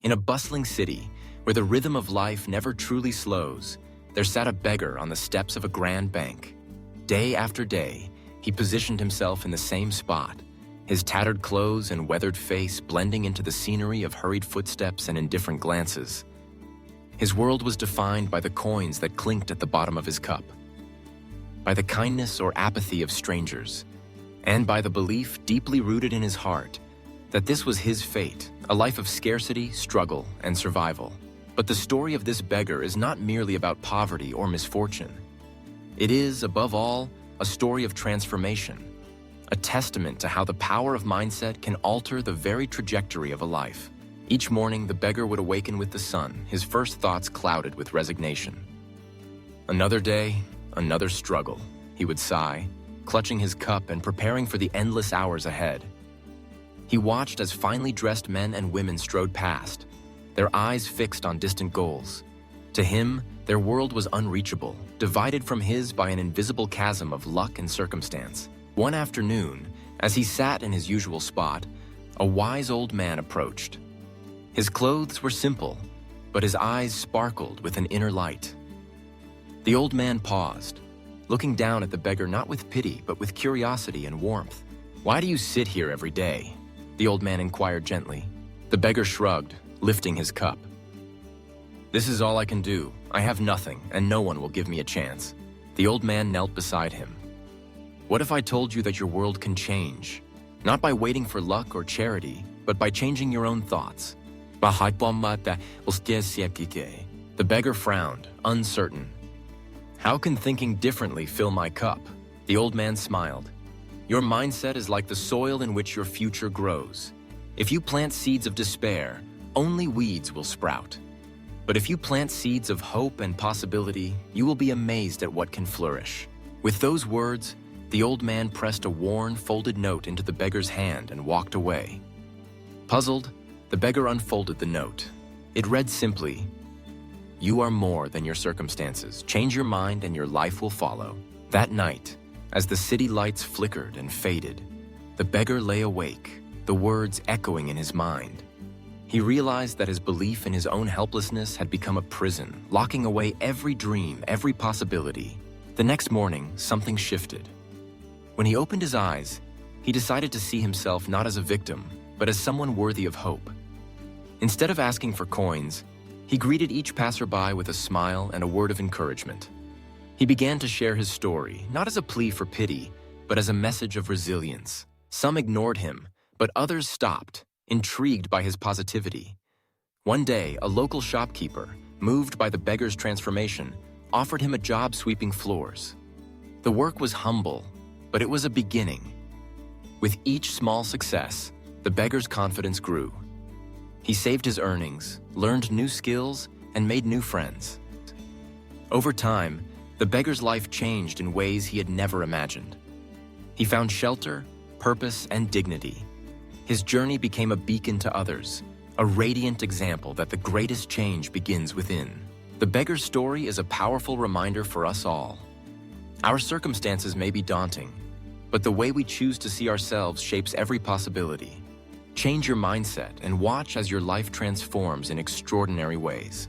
In a bustling city, where the rhythm of life never truly slows, there sat a beggar on the steps of a grand bank. Day after day, he positioned himself in the same spot, his tattered clothes and weathered face blending into the scenery of hurried footsteps and indifferent glances. His world was defined by the coins that clinked at the bottom of his cup, by the kindness or apathy of strangers, and by the belief deeply rooted in his heart that this was his fate, a life of scarcity, struggle, and survival. But the story of this beggar is not merely about poverty or misfortune. It is, above all, a story of transformation, a testament to how the power of mindset can alter the very trajectory of a life. Each morning, the beggar would awaken with the sun, his first thoughts clouded with resignation. Another day, another struggle, he would sigh, clutching his cup and preparing for the endless hours ahead. He watched as finely dressed men and women strode past, their eyes fixed on distant goals. To him, their world was unreachable, divided from his by an invisible chasm of luck and circumstance. One afternoon, as he sat in his usual spot, a wise old man approached. His clothes were simple, but his eyes sparkled with an inner light. The old man paused, looking down at the beggar not with pity, but with curiosity and warmth. "Why do you sit here every day?" the old man inquired gently. The beggar shrugged, lifting his cup. "This is all I can do. I have nothing, and no one will give me a chance." The old man knelt beside him. "What if I told you that your world can change? Not by waiting for luck or charity, but by changing your own thoughts." The beggar frowned, uncertain. "How can thinking differently fill my cup?" The old man smiled. "Your mindset is like the soil in which your future grows. If you plant seeds of despair, only weeds will sprout. But if you plant seeds of hope and possibility, you will be amazed at what can flourish." With those words, the old man pressed a worn, folded note into the beggar's hand and walked away. Puzzled, the beggar unfolded the note. It read simply, "You are more than your circumstances. Change your mind and your life will follow." That night, as the city lights flickered and faded, the beggar lay awake, the words echoing in his mind. He realized that his belief in his own helplessness had become a prison, locking away every dream, every possibility. The next morning, something shifted. When he opened his eyes, he decided to see himself not as a victim, but as someone worthy of hope. Instead of asking for coins, he greeted each passerby with a smile and a word of encouragement. He began to share his story, not as a plea for pity, but as a message of resilience. Some ignored him, but others stopped, intrigued by his positivity. One day, a local shopkeeper, moved by the beggar's transformation, offered him a job sweeping floors. The work was humble, but it was a beginning. With each small success, the beggar's confidence grew. He saved his earnings, learned new skills, and made new friends. Over time, the beggar's life changed in ways he had never imagined. He found shelter, purpose, and dignity. His journey became a beacon to others, a radiant example that the greatest change begins within. The beggar's story is a powerful reminder for us all. Our circumstances may be daunting, but the way we choose to see ourselves shapes every possibility. Change your mindset and watch as your life transforms in extraordinary ways.